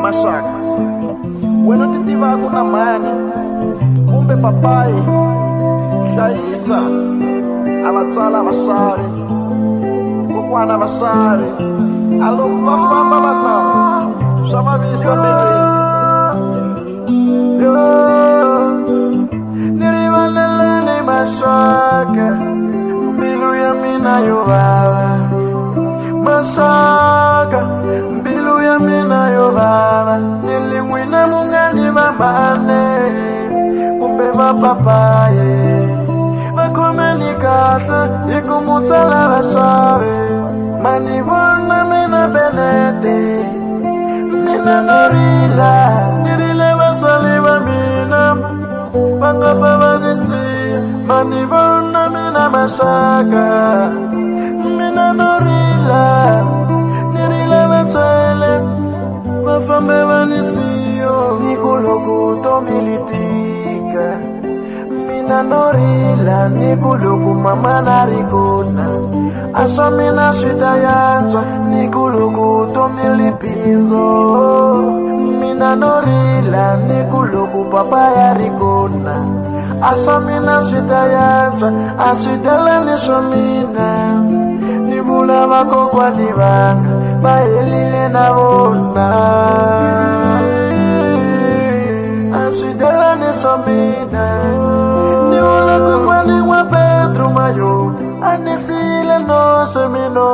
Mashaka, wena ti tivaka na mani kumbe papai hlayisa a vatswala vaswari kokwana vaswari a loko va famba va lava swa vavisa mbilwini. Ni rivaleleni Mashaka, mbilu ya mina yo vava. Mashaka, mbilu ya mina yo vava. Nilin'wina mungani va mane kumbe va papaye, va khomeni kahle hi ku mutsala vaswari. Mani vona mina Benety, mina ni rile vatswali va mina va nga fa va ni siya. Mani vona mina Mashaka, mina ni rile vatswele va fambe va ni siya. Ni ku loko vutomi li tika, mina ni ku loko mama na ri kona a swa mina swi ta yantswa. Ni ku loko vutomi li bindzu, mina ni ku loko papa ya ri kona a swa mina swi ta yantswa. A swi talani swa mina, ni vula vakokwani vanga va helile na vona. A swi talani swa mina, ni vula kokwani wa Petro Mayo a ni siyile no swi mino.